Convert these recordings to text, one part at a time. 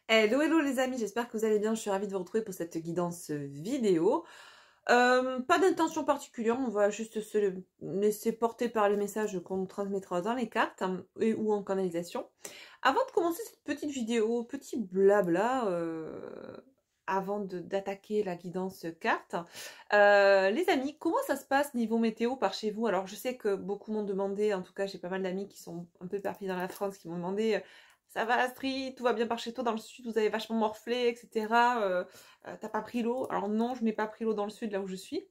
Hello, hello les amis, j'espère que vous allez bien, je suis ravie de vous retrouver pour cette guidance vidéo. Pas d'intention particulière, on va juste se laisser porter par les messages qu'on nous transmettra dans les cartes et ou en canalisation. Avant de commencer cette petite vidéo, petit blabla, avant d'attaquer la guidance carte, les amis, comment ça se passe niveau météo par chez vous? Alors je sais que beaucoup m'ont demandé, en tout cas j'ai pas mal d'amis qui sont un peu partis dans la France qui m'ont demandé ça va Astrid, tout va bien par chez toi, dans le sud vous avez vachement morflé, etc. T'as pas pris l'eau? Alors non, je n'ai pas pris l'eau dans le sud là où je suis,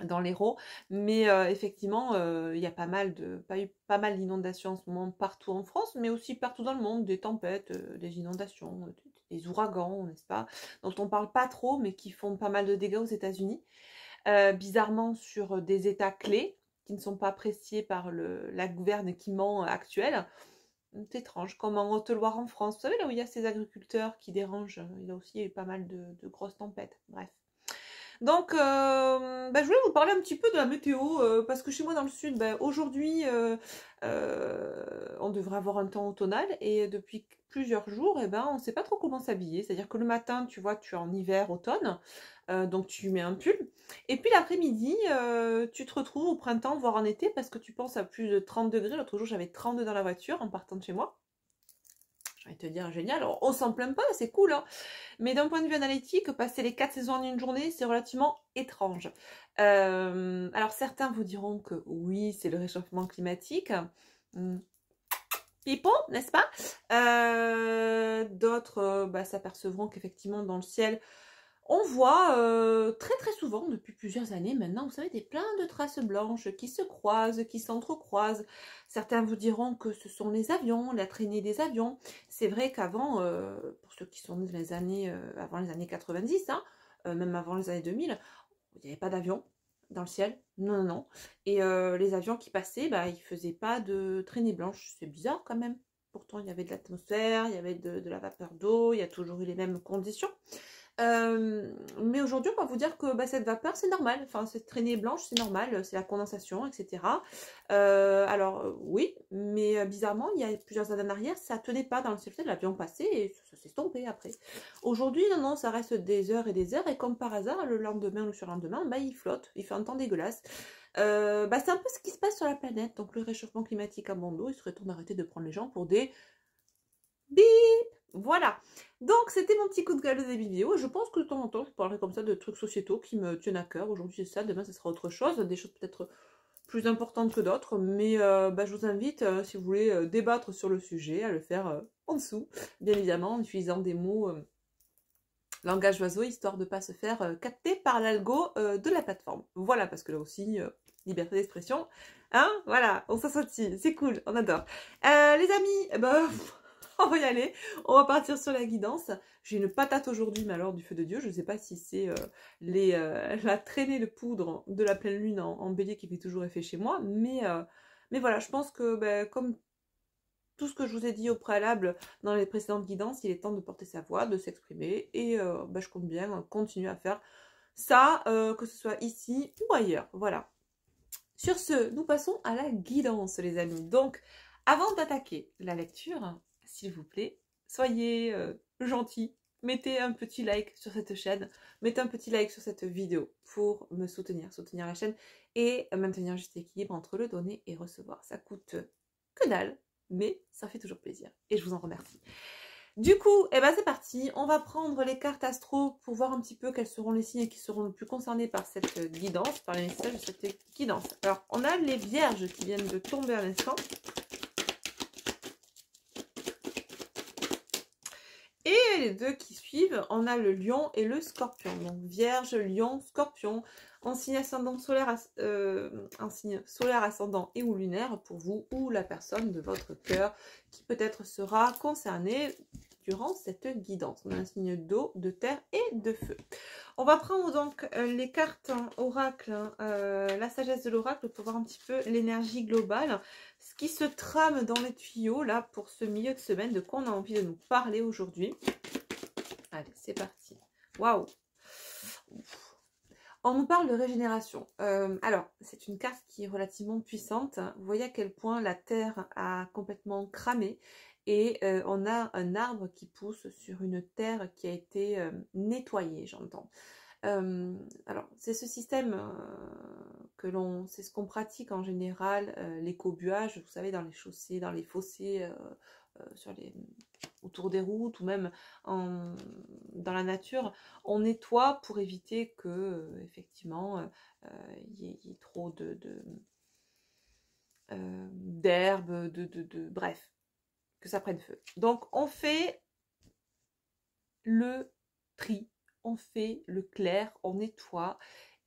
dans l'Hérault, mais effectivement il y a pas mal d'inondations en ce moment partout en France, mais aussi partout dans le monde, des tempêtes, des inondations, des ouragans, n'est-ce pas, dont on parle pas trop, mais qui font pas mal de dégâts aux États-Unis, bizarrement sur des États clés qui ne sont pas appréciés par la gouvernement actuelle. C'est étrange, comme en Haute-Loire en France. Vous savez, là où il y a ces agriculteurs qui dérangent, il y a aussi pas mal de grosses tempêtes. Bref. Donc, je voulais vous parler un petit peu de la météo, parce que chez moi dans le sud, aujourd'hui, on devrait avoir un temps automnal, et depuis plusieurs jours, on ne sait pas trop comment s'habiller. C'est-à-dire que le matin, tu vois, tu es en hiver, automne, donc tu mets un pull, et puis l'après-midi, tu te retrouves au printemps, voire en été, parce que tu penses à plus de 30 degrés. L'autre jour, j'avais 32 dans la voiture en partant de chez moi. J'ai envie de te dire, génial. Alors, on s'en plaint pas, c'est cool, hein. Mais d'un point de vue analytique, passer les 4 saisons en une journée, c'est relativement étrange. Alors certains vous diront que oui, c'est le réchauffement climatique. Pipo, n'est-ce pas? D'autres s'apercevront qu'effectivement dans le ciel, on voit très très souvent, depuis plusieurs années maintenant, vous savez, plein de traces blanches qui se croisent, qui s'entrecroisent. Certains vous diront que ce sont les avions, la traînée des avions. C'est vrai qu'avant, pour ceux qui sont nés dans les années, avant les années 90, hein, même avant les années 2000, il n'y avait pas d'avion dans le ciel. Non, non, non. Et les avions qui passaient, ils ne faisaient pas de traînée blanche. C'est bizarre quand même. Pourtant, il y avait de l'atmosphère, il y avait de la vapeur d'eau, il y a toujours eu les mêmes conditions. Mais aujourd'hui, on va vous dire que cette vapeur, c'est normal. Enfin, cette traînée blanche, c'est normal. C'est la condensation, etc. Alors, oui, mais bizarrement, il y a plusieurs années en arrière, ça tenait pas dans le ciel. L'avion passait et ça s'est estompé après. Aujourd'hui, non, non, ça reste des heures et des heures. Et comme par hasard, le lendemain ou le surlendemain, il flotte. Il fait un temps dégueulasse. C'est un peu ce qui se passe sur la planète. Donc, le réchauffement climatique à mon dos, il serait temps d'arrêter de prendre les gens pour des bip. Voilà, donc c'était mon petit coup de gueule de début de vidéo. Je pense que de temps en temps je parlerai comme ça de trucs sociétaux qui me tiennent à cœur. Aujourd'hui c'est ça, demain ce sera autre chose, des choses peut-être plus importantes que d'autres. Mais je vous invite, si vous voulez débattre sur le sujet, à le faire en dessous, bien évidemment, en utilisant des mots langage oiseau, histoire de ne pas se faire capter par l'algo de la plateforme. Voilà, parce que là aussi, liberté d'expression, hein, voilà, on s'associe, c'est cool, on adore. Les amis, on va y aller, on va partir sur la guidance. J'ai une patate aujourd'hui, mais alors du feu de Dieu, je ne sais pas si c'est la traînée de poudre de la pleine lune en bélier qui fait toujours effet chez moi, mais voilà, je pense que comme tout ce que je vous ai dit au préalable dans les précédentes guidances, il est temps de porter sa voix, de s'exprimer, et je compte bien continuer à faire ça, que ce soit ici ou ailleurs, voilà. Sur ce, nous passons à la guidance, les amis. Donc, avant d'attaquer la lecture, s'il vous plaît, soyez gentils, mettez un petit like sur cette chaîne, mettez un petit like sur cette vidéo pour me soutenir la chaîne et maintenir un juste équilibre entre le donner et recevoir. Ça coûte que dalle, mais ça fait toujours plaisir et je vous en remercie. Du coup, c'est parti, on va prendre les cartes astro pour voir un petit peu quels seront les signes qui seront le plus concernés par cette guidance, par les messages de cette guidance. Alors, on a les vierges qui viennent de tomber à l'instant. Et les deux qui suivent, on a le lion et le scorpion. Donc vierge, lion, scorpion, en signe ascendant solaire, un signe solaire ascendant et ou lunaire pour vous ou la personne de votre cœur qui peut-être sera concernée durant cette guidance. On a un signe d'eau, de terre et de feu. On va prendre donc les cartes oracle, la sagesse de l'oracle pour voir un petit peu l'énergie globale, ce qui se trame dans les tuyaux là pour ce milieu de semaine, de quoi on a envie de nous parler aujourd'hui. Allez, c'est parti. Waouh! On nous parle de régénération. Alors, c'est une carte qui est relativement puissante. Vous voyez à quel point la Terre a complètement cramé et on a un arbre qui pousse sur une terre qui a été nettoyée, j'entends. Alors, c'est ce système c'est ce qu'on pratique en général, l'écobuage, vous savez, dans les chaussées, dans les fossés, autour des routes ou même dans la nature. On nettoie pour éviter que, effectivement, il y ait trop d'herbe, bref, que ça prenne feu. Donc, on fait le tri, on fait le clair, on nettoie.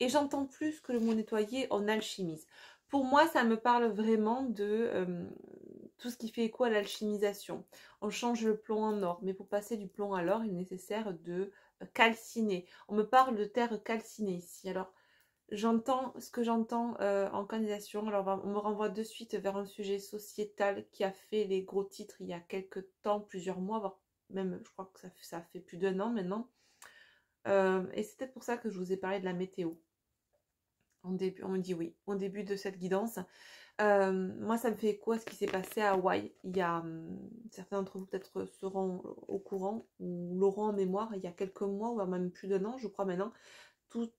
Et j'entends plus que le mot nettoyer, on alchimise. Pour moi, ça me parle vraiment de tout ce qui fait écho à l'alchimisation. On change le plomb en or, mais pour passer du plomb à l'or, il est nécessaire de calciner. On me parle de terre calcinée ici. Alors, ce que j'entends en canalisation. Alors, on me renvoie de suite vers un sujet sociétal qui a fait les gros titres il y a quelques temps, plusieurs mois, voire même, je crois que ça fait plus d'1 an maintenant. Et c'est peut-être pour ça que je vous ai parlé de la météo. On me dit oui, au début de cette guidance. Moi, ça me fait écho à ce qui s'est passé à Hawaï. Il y a, certains d'entre vous peut-être seront au courant ou l'auront en mémoire, il y a quelques mois, ou même plus d'1 an, je crois maintenant, toutes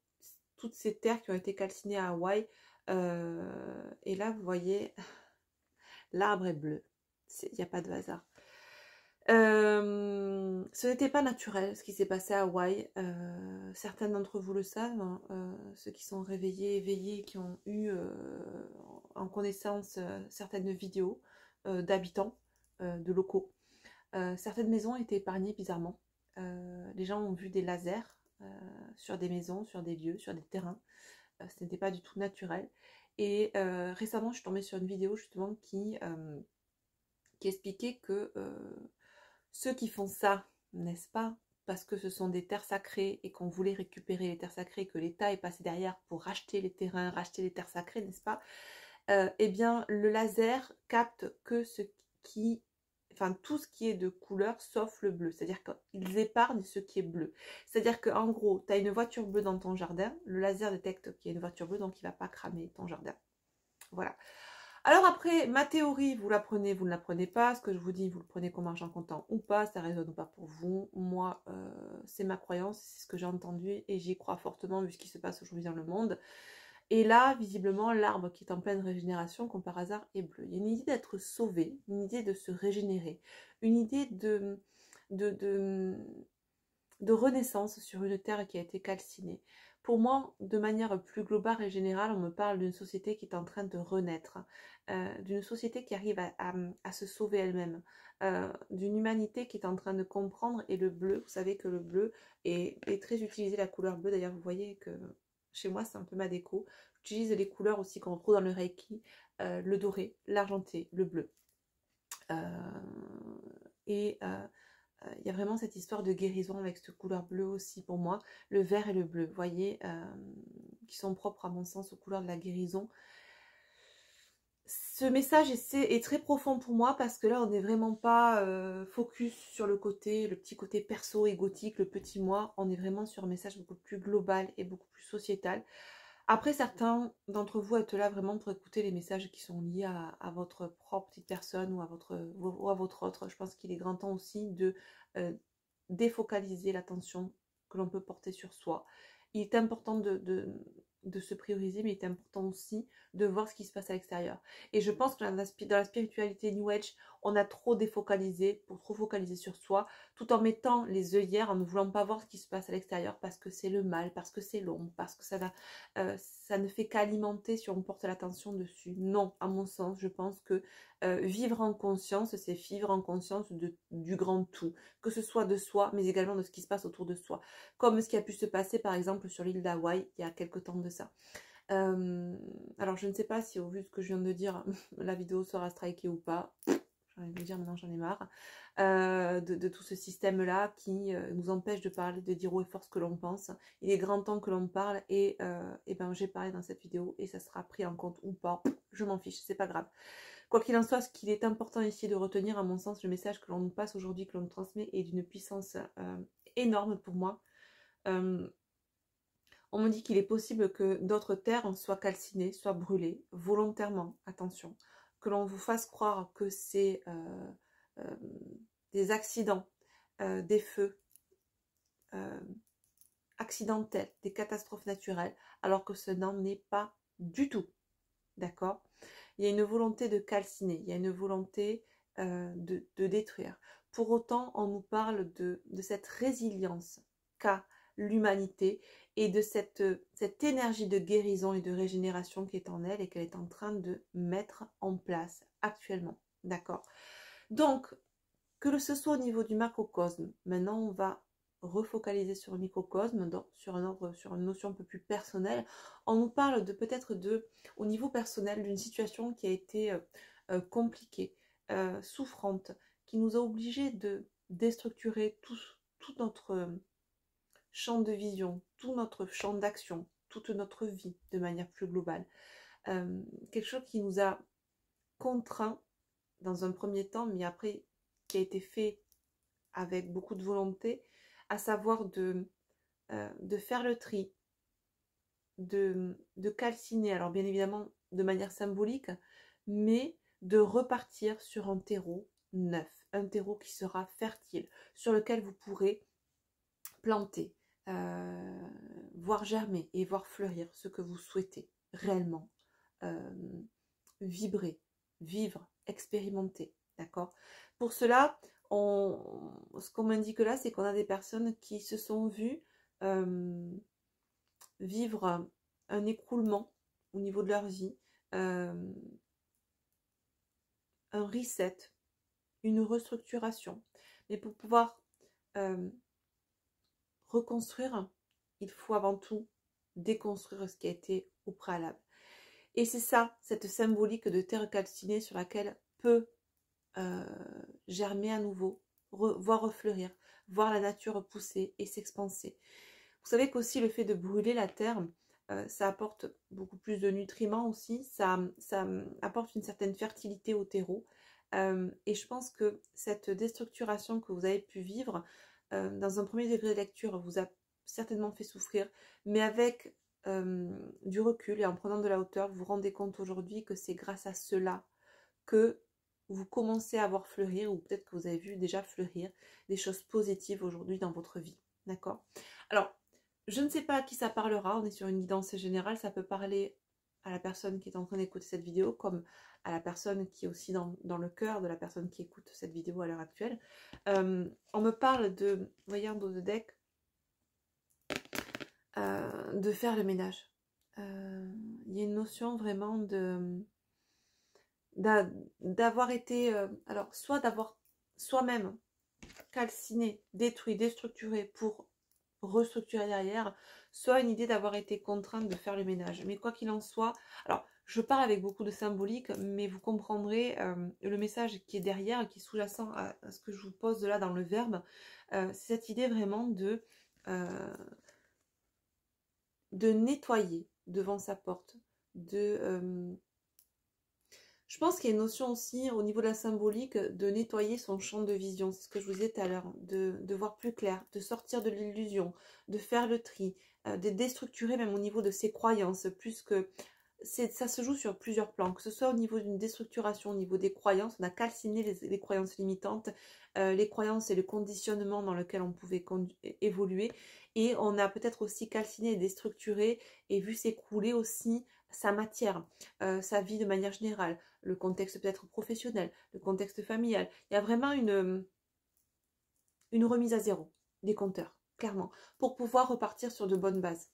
ces terres qui ont été calcinées à Hawaï. Et là, vous voyez, l'arbre est bleu. Il n'y a pas de hasard. Ce n'était pas naturel ce qui s'est passé à Hawaï. Certains d'entre vous le savent, hein, ceux qui sont réveillés, éveillés, qui ont eu en connaissance certaines vidéos d'habitants, de locaux. Certaines maisons étaient épargnées bizarrement. Les gens ont vu des lasers sur des maisons, sur des lieux, sur des terrains. Ce n'était pas du tout naturel. Et récemment, je suis tombée sur une vidéo justement qui expliquait que ceux qui font ça, n'est-ce pas, parce que ce sont des terres sacrées et qu'on voulait récupérer les terres sacrées, que l'État est passé derrière pour racheter les terrains, racheter les terres sacrées, n'est-ce pas, eh bien, le laser capte que tout ce qui est de couleur sauf le bleu. C'est-à-dire qu'ils épargnent ce qui est bleu. C'est-à-dire qu'en gros, tu as une voiture bleue dans ton jardin, le laser détecte qu'il y a une voiture bleue, donc il ne va pas cramer ton jardin. Voilà. Alors après, ma théorie, vous la prenez, vous ne la prenez pas. Ce que je vous dis, vous le prenez comme argent comptant ou pas, ça résonne ou pas pour vous. Moi, c'est ma croyance, c'est ce que j'ai entendu et j'y crois fortement vu ce qui se passe aujourd'hui dans le monde. Et là, visiblement, l'arbre qui est en pleine régénération, comme par hasard, est bleu. Il y a une idée d'être sauvé, une idée de se régénérer, une idée de renaissance sur une terre qui a été calcinée. Pour moi, de manière plus globale et générale, on me parle d'une société qui est en train de renaître, d'une société qui arrive à se sauver elle-même, d'une humanité qui est en train de comprendre. Et le bleu, vous savez que le bleu est très utilisé, la couleur bleue. D'ailleurs, vous voyez que chez moi, c'est un peu ma déco. J'utilise les couleurs aussi qu'on retrouve dans le Reiki, le doré, l'argenté, le bleu. Il y a vraiment cette histoire de guérison avec cette couleur bleue aussi pour moi, le vert et le bleu, vous voyez, qui sont propres à mon sens aux couleurs de la guérison. Ce message est très profond pour moi parce que là on n'est vraiment pas focus sur le petit côté perso, égotique, le petit moi. On est vraiment sur un message beaucoup plus global et beaucoup plus sociétal. Après, certains d'entre vous êtes là vraiment pour écouter les messages qui sont liés à votre propre petite personne ou à votre autre. Je pense qu'il est grand temps aussi de défocaliser l'attention que l'on peut porter sur soi. Il est important de se prioriser, mais il est important aussi de voir ce qui se passe à l'extérieur. Et je pense que dans la spiritualité New Age, on a trop défocalisé, pour trop focaliser sur soi, tout en mettant les œillères, en ne voulant pas voir ce qui se passe à l'extérieur, parce que c'est le mal, parce que c'est l'ombre, parce que ça ne fait qu'alimenter si on porte l'attention dessus. Non, à mon sens, je pense que vivre en conscience, c'est vivre en conscience du grand tout, que ce soit de soi, mais également de ce qui se passe autour de soi, comme ce qui a pu se passer par exemple sur l'île d'Hawaï il y a quelques temps de ça. Alors je ne sais pas si au vu de ce que je viens de dire, la vidéo sera strikée ou pas. J'ai envie de vous dire, maintenant j'en ai marre de tout ce système-là qui nous empêche de parler, de dire haut et fort ce que l'on pense. Il est grand temps que l'on parle et ben j'ai parlé dans cette vidéo et ça sera pris en compte ou pas, je m'en fiche, c'est pas grave. Quoi qu'il en soit, ce qu'il est important ici de retenir, à mon sens, le message que l'on nous passe aujourd'hui, que l'on nous transmet, est d'une puissance énorme pour moi. On me dit qu'il est possible que d'autres terres soient calcinées, soient brûlées, volontairement, attention. Que l'on vous fasse croire que c'est des accidents, des feux accidentels, des catastrophes naturelles, alors que ce n'en est pas du tout. D'accord? Il y a une volonté de calciner, il y a une volonté de détruire. Pour autant, on nous parle de cette résilience qu'a l'humanité et de cette énergie de guérison et de régénération qui est en elle et qu'elle est en train de mettre en place actuellement. D'accord? Donc, que ce soit au niveau du macrocosme, maintenant on va refocaliser sur le microcosme, sur une notion un peu plus personnelle. On nous parle de peut-être au niveau personnel, d'une situation qui a été compliquée, souffrante, qui nous a obligés de déstructurer tout notre champ de vision, tout notre champ d'action, toute notre vie de manière plus globale. Quelque chose qui nous a contraints dans un premier temps, mais après qui a été fait avec beaucoup de volonté, à savoir de faire le tri, de calciner, alors bien évidemment de manière symbolique, mais de repartir sur un terreau neuf, un terreau qui sera fertile, sur lequel vous pourrez planter, voir germer et voir fleurir ce que vous souhaitez réellement vibrer, vivre, expérimenter, d'accord? Pour cela, ce qu'on m'indique là, c'est qu'on a des personnes qui se sont vues vivre un écroulement au niveau de leur vie, un reset, une restructuration. Mais pour pouvoir reconstruire, il faut avant tout déconstruire ce qui a été au préalable. Et c'est ça, cette symbolique de terre calcinée sur laquelle peut germer à nouveau, voir refleurir, voir la nature pousser et s'expanser. Vous savez qu'aussi le fait de brûler la terre, ça apporte beaucoup plus de nutriments aussi, ça apporte une certaine fertilité au terreau. Et je pense que cette déstructuration que vous avez pu vivre, dans un premier degré de lecture, vous a certainement fait souffrir, mais avec du recul et en prenant de la hauteur, vous vous rendez compte aujourd'hui que c'est grâce à cela que vous commencez à voir fleurir, ou peut-être que vous avez vu déjà fleurir des choses positives aujourd'hui dans votre vie. D'accord? Alors, je ne sais pas à qui ça parlera, on est sur une guidance générale, ça peut parler à la personne qui est en train d'écouter cette vidéo, comme à la personne qui est aussi dans le cœur de la personne qui écoute cette vidéo à l'heure actuelle. On me parle de, vous voyez un dos de deck, de faire le ménage. Il y a une notion vraiment d'avoir été, alors soit d'avoir soi-même calciné, détruit, déstructuré pour restructurer derrière, soit une idée d'avoir été contrainte de faire le ménage. Mais quoi qu'il en soit, alors je parle avec beaucoup de symbolique, mais vous comprendrez le message qui est derrière, qui est sous-jacent à ce que je vous pose là dans le verbe, c'est cette idée vraiment de nettoyer devant sa porte, je pense qu'il y a une notion aussi au niveau de la symbolique de nettoyer son champ de vision, c'est ce que je vous disais tout à l'heure, de voir plus clair, de sortir de l'illusion, de faire le tri, de déstructurer même au niveau de ses croyances, plus que ça se joue sur plusieurs plans, que ce soit au niveau d'une déstructuration, au niveau des croyances, on a calciné les croyances limitantes, les croyances et le conditionnement dans lequel on pouvait évoluer, et on a peut-être aussi calciné et déstructuré et vu s'écrouler aussi sa matière, sa vie de manière générale, le contexte peut-être professionnel, le contexte familial. Il y a vraiment une remise à zéro des compteurs, clairement, pour pouvoir repartir sur de bonnes bases.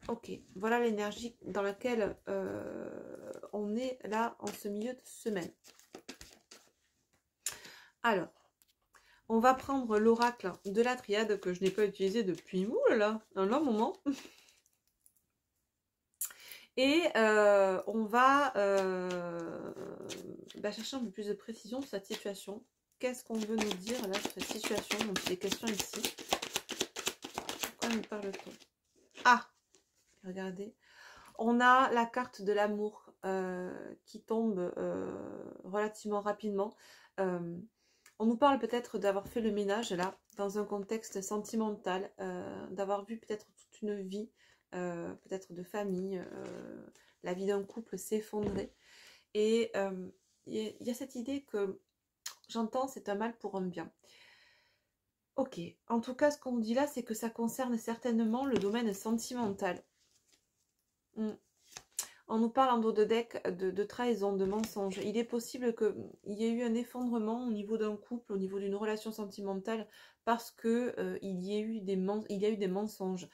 Ok, voilà l'énergie dans laquelle on est là en ce milieu de semaine. Alors, on va prendre l'oracle de la triade que je n'ai pas utilisé depuis un long moment. Et on va chercher un peu plus de précision sur cette situation. Qu'est-ce qu'on veut nous dire là sur cette situation? Donc, il y a des questions ici. Pourquoi nous parle-t-on? Ah, regardez. On a la carte de l'amour qui tombe relativement rapidement. On nous parle peut-être d'avoir fait le ménage là, dans un contexte sentimental, d'avoir vu peut-être toute une vie, peut-être de famille, la vie d'un couple s'effondrer. Et il y a cette idée que J'entends, c'est un mal pour un bien. Ok, en tout cas, ce qu'on dit là, c'est que ça concerne certainement le domaine sentimental. On nous parle en dos de deck de trahison, de mensonge. Il est possible qu'il y ait eu un effondrement au niveau d'un couple, au niveau d'une relation sentimentale, parce que il y a eu des mensonges.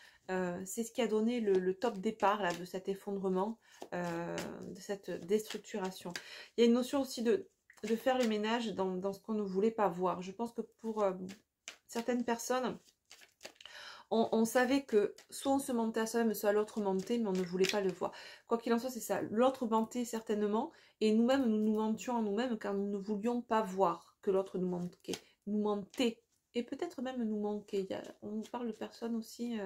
C'est ce qui a donné le top départ là, de cet effondrement, de cette déstructuration. Il y a une notion aussi de faire le ménage dans ce qu'on ne voulait pas voir. Je pense que pour certaines personnes, on savait que soit on se mentait à soi-même, soit l'autre mentait, mais on ne voulait pas le voir. Quoi qu'il en soit, c'est ça. L'autre mentait certainement, et nous-mêmes, nous nous mentions à nous-mêmes car nous ne voulions pas voir que l'autre nous mentait, et peut-être même nous manquait. On nous parle de personnes aussi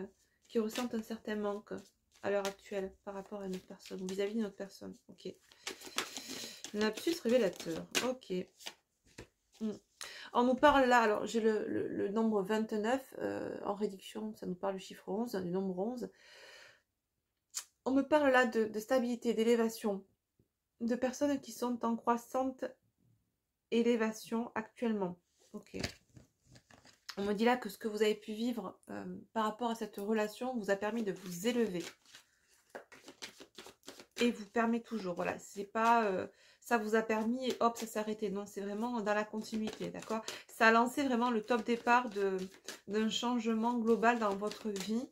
qui ressentent un certain manque à l'heure actuelle par rapport à une autre personne, ou vis-à-vis d'une autre personne. Ok. Lapsus révélateur. Ok. On nous parle là, alors j'ai le nombre 29 en réduction, ça nous parle du chiffre 11, du nombre 11. On me parle là de stabilité, d'élévation, de personnes qui sont en croissante élévation actuellement. Ok. On me dit là que ce que vous avez pu vivre par rapport à cette relation vous a permis de vous élever. Et vous permet toujours, voilà, c'est pas... ça vous a permis et hop, ça s'est arrêté. Non, c'est vraiment dans la continuité, d'accord? Ça a lancé vraiment le top départ d'un changement global dans votre vie.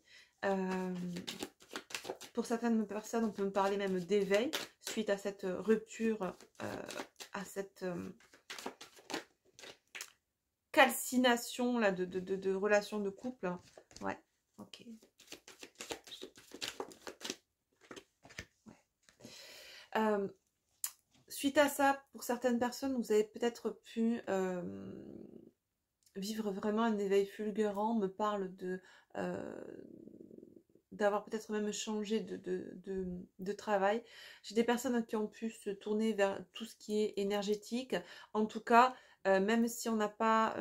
Pour certaines personnes, on peut me parler même d'éveil suite à cette rupture, à cette calcination là, de relations de couple. Ouais, ok. Ouais. Suite à ça, pour certaines personnes, vous avez peut-être pu vivre vraiment un éveil fulgurant. On me parle d'avoir peut-être même changé de travail. J'ai des personnes qui ont pu se tourner vers tout ce qui est énergétique. En tout cas, même si on n'a pas,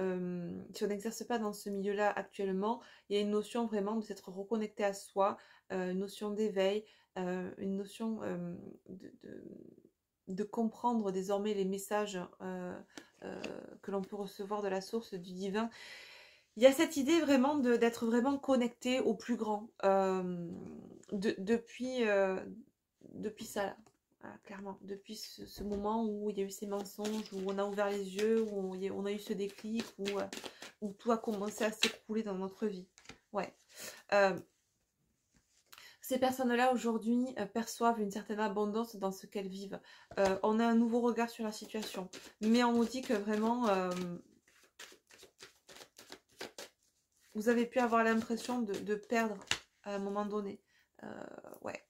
si on n'exerce pas dans ce milieu-là actuellement, il y a une notion vraiment de s'être reconnecté à soi, une notion d'éveil, une notion de comprendre désormais les messages que l'on peut recevoir de la source du divin. Il y a cette idée vraiment d'être vraiment connecté au plus grand depuis ça là. Voilà, clairement, depuis ce moment où il y a eu ces mensonges, où on a ouvert les yeux, où on a eu ce déclic, où tout a commencé à s'écrouler dans notre vie. Ouais. Ces personnes-là, aujourd'hui, perçoivent une certaine abondance dans ce qu'elles vivent. On a un nouveau regard sur la situation. Mais on nous dit que vraiment, vous avez pu avoir l'impression de perdre à un moment donné. Ouais.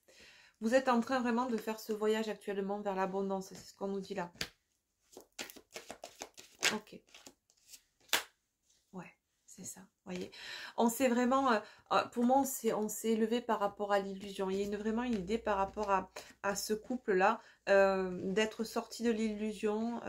Vous êtes en train vraiment de faire ce voyage actuellement vers l'abondance. C'est ce qu'on nous dit là. Ok. Ouais, c'est ça. Voyez, on s'est vraiment, pour moi, on s'est élevé par rapport à l'illusion. Il y a vraiment une idée par rapport à ce couple-là, d'être sorti de l'illusion,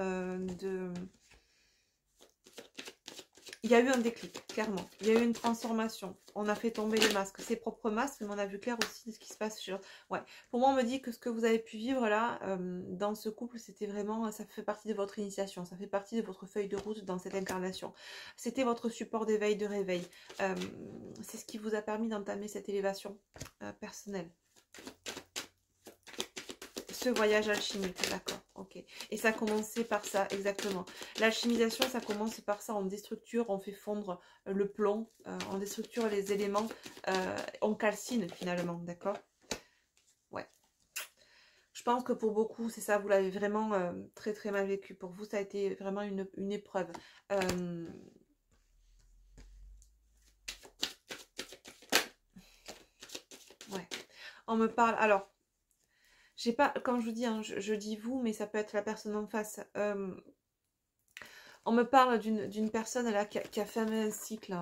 Il y a eu un déclic, clairement. Il y a eu une transformation. On a fait tomber les masques, ses propres masques, mais on a vu clair aussi de ce qui se passe sur... Ouais. Pour moi, on me dit que ce que vous avez pu vivre là, dans ce couple, c'était vraiment... Ça fait partie de votre initiation. Ça fait partie de votre feuille de route dans cette incarnation. C'était votre support d'éveil, de réveil. C'est ce qui vous a permis d'entamer cette élévation personnelle. Ce voyage alchimique, d'accord, ok. Et ça a commencé par ça, exactement. L'alchimisation, ça commence par ça, on déstructure, on fait fondre le plomb, on déstructure les éléments, on calcine finalement, d'accord. Ouais. Je pense que pour beaucoup, c'est ça, vous l'avez vraiment très très mal vécu. Pour vous, ça a été vraiment une épreuve. Ouais. On me parle, alors... J'ai pas, comme je vous dis, hein, je dis vous, mais ça peut être la personne en face. On me parle d'une personne là qui a fait un cycle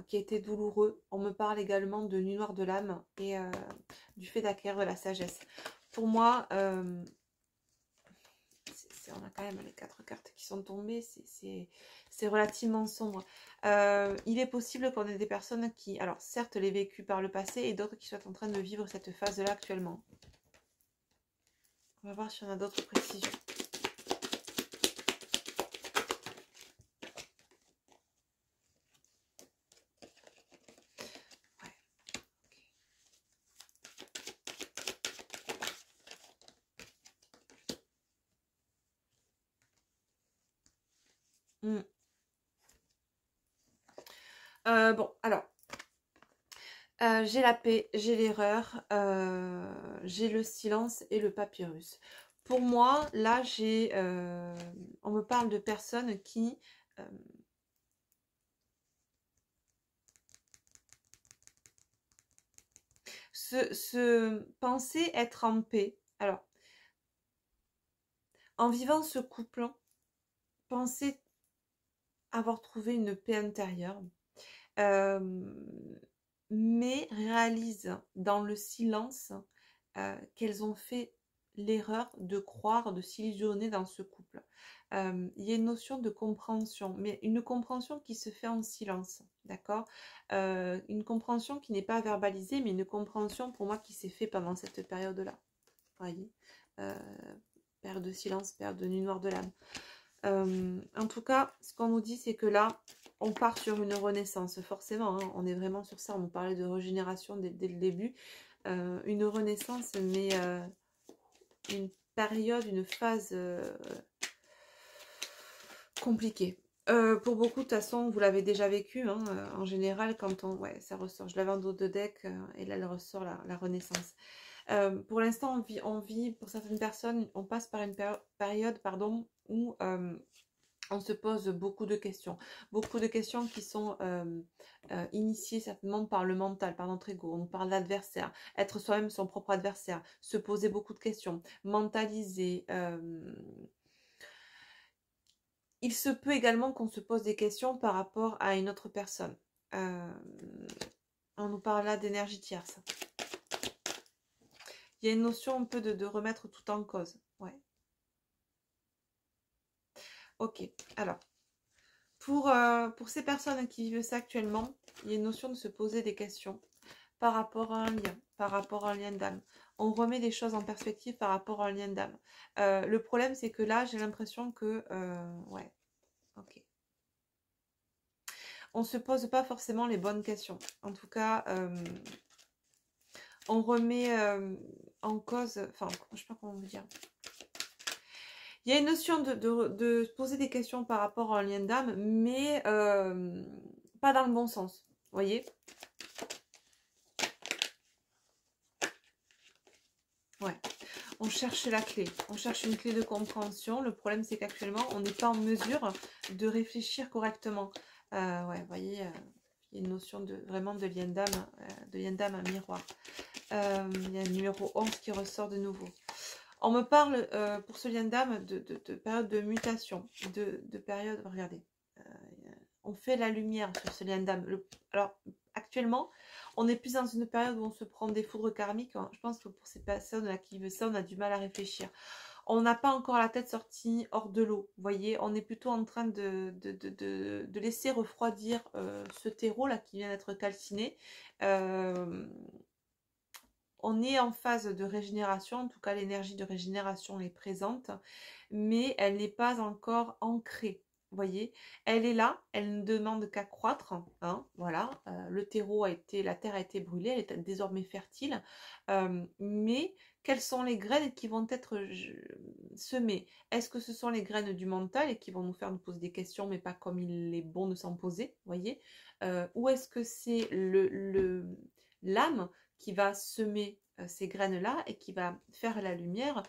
qui a été douloureux. On me parle également de nuit noire de l'âme et du fait d'acquérir de la sagesse. Pour moi, on a quand même les 4 cartes qui sont tombées. C'est relativement sombre. Il est possible qu'on ait des personnes qui, alors certes, l'aient vécu par le passé et d'autres qui soient en train de vivre cette phase-là actuellement. On va voir si on a d'autres précisions. Bon, alors, j'ai la paix, j'ai l'erreur, j'ai le silence et le papyrus. Pour moi, là, on me parle de personnes qui euh, se pensaient être en paix. Alors, en vivant ce couple, pensaient avoir trouvé une paix intérieure, euh, mais réalisent dans le silence qu'elles ont fait l'erreur de croire, de s'illusionner dans ce couple. Il y a une notion de compréhension, mais une compréhension qui se fait en silence, d'accord. Une compréhension qui n'est pas verbalisée, mais une compréhension pour moi qui s'est fait pendant cette période-là. Voyez, euh, période de silence, période de nuit noire de l'âme. En tout cas, ce qu'on nous dit, c'est que là, on part sur une renaissance, forcément, hein, on est vraiment sur ça, on nous parlait de régénération dès le début, une renaissance, mais une période, une phase compliquée. Pour beaucoup, de toute façon, vous l'avez déjà vécu, hein, en général, quand on... Ouais, ça ressort, je l'avais en dos de deck, et là, elle ressort la renaissance. Pour l'instant, on vit, pour certaines personnes, on passe par une période pardon, où on se pose beaucoup de questions qui sont initiées certainement par le mental, par notre ego. On parle d'adversaire, être soi-même son propre adversaire, se poser beaucoup de questions, mentaliser. Il se peut également qu'on se pose des questions par rapport à une autre personne. On nous parle là d'énergie tierce. Il y a une notion un peu de remettre tout en cause. Ouais. Ok, alors, pour ces personnes qui vivent ça actuellement, il y a une notion de se poser des questions par rapport à un lien, par rapport à un lien d'âme. On remet les choses en perspective par rapport à un lien d'âme. Le problème, c'est que là, j'ai l'impression que... ouais, ok. On ne se pose pas forcément les bonnes questions. En tout cas, on remet en cause... Enfin, je ne sais pas comment vous dire. Il y a une notion de se poser des questions par rapport à un lien d'âme, mais pas dans le bon sens. Vous voyez? Ouais. On cherche la clé. On cherche une clé de compréhension. Le problème, c'est qu'actuellement, on n'est pas en mesure de réfléchir correctement. Ouais, vous voyez, il y a une notion vraiment de lien d'âme à miroir. Il y a le numéro 11 qui ressort de nouveau. On me parle, pour ce lien d'âme, de période de mutation, de période... Regardez, on fait la lumière sur ce lien d'âme. Alors, actuellement, on est plus dans une période où on se prend des foudres karmiques. Je pense que pour ces personnes-là qui vivent ça, on a du mal à réfléchir. On n'a pas encore la tête sortie hors de l'eau. Vous voyez, on est plutôt en train de laisser refroidir ce terreau-là qui vient d'être calciné. On est en phase de régénération, en tout cas l'énergie de régénération est présente, mais elle n'est pas encore ancrée. Vous voyez, elle est là, elle ne demande qu'à croître, hein, voilà, le terreau a été, la terre a été brûlée, elle est désormais fertile, mais quelles sont les graines qui vont être semées? Est-ce que ce sont les graines du mental et qui vont nous faire nous poser des questions, mais pas comme il est bon de s'en poser, vous voyez, ou est-ce que c'est l'âme qui va semer ces graines-là et qui va faire la lumière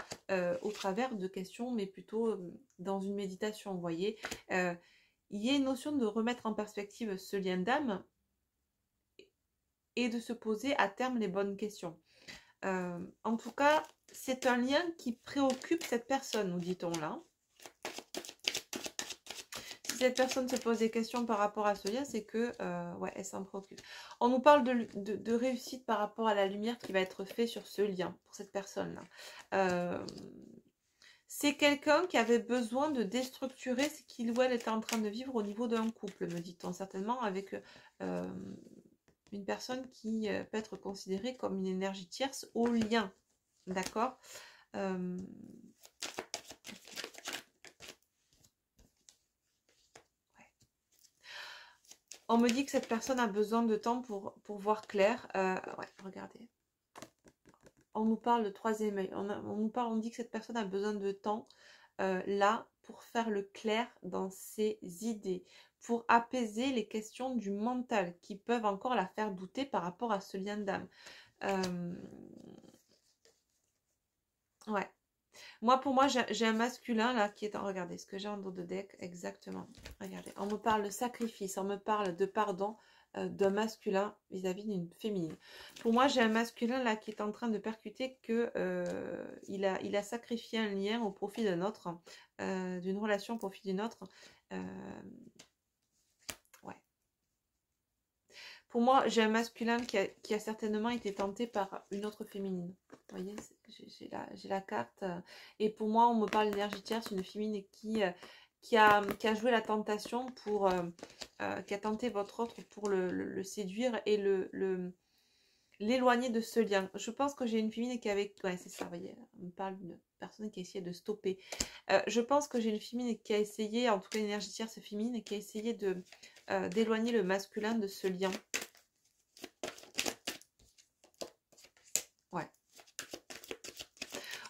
au travers de questions, mais plutôt dans une méditation, vous voyez. Il y a une notion de remettre en perspective ce lien d'âme et de se poser à terme les bonnes questions. En tout cas, c'est un lien qui préoccupe cette personne, nous dit-on là. Si cette personne se pose des questions par rapport à ce lien, c'est que ouais, elle s'en préoccupe. On nous parle de réussite par rapport à la lumière qui va être faite sur ce lien pour cette personne-là. C'est quelqu'un qui avait besoin de déstructurer ce qu'il ou elle était en train de vivre au niveau d'un couple, me dit-on, certainement avec une personne qui peut être considérée comme une énergie tierce au lien. D'accord. On me dit que cette personne a besoin de temps pour voir clair. Ouais, regardez. On nous parle de troisième œil. On dit que cette personne a besoin de temps là pour faire le clair dans ses idées, pour apaiser les questions du mental qui peuvent encore la faire douter par rapport à ce lien d'âme. Ouais. Moi, pour moi, j'ai un masculin là qui est en... Regardez ce que j'ai en dos de deck, exactement. Regardez, on me parle de sacrifice, on me parle de pardon d'un masculin vis-à-vis d'une féminine. Pour moi, j'ai un masculin là qui est en train de percuter que il a sacrifié un lien au profit d'un autre, d'une relation au profit d'une autre. Ouais. Pour moi, j'ai un masculin qui a certainement été tenté par une autre féminine. Vous voyez, j'ai la carte. Et pour moi, on me parle d'énergie tierce, une féminine qui a joué la tentation pour... qui a tenté votre autre pour le séduire et l'éloigner de ce lien. Je pense que j'ai une féminine qui avait... Ouais, c'est ça, vous voyez, on me parle d'une personne qui a essayé de stopper. Je pense que j'ai une féminine qui a essayé, en tout cas une énergie tierce féminine, qui a essayé d'éloigner le masculin de ce lien. Ouais.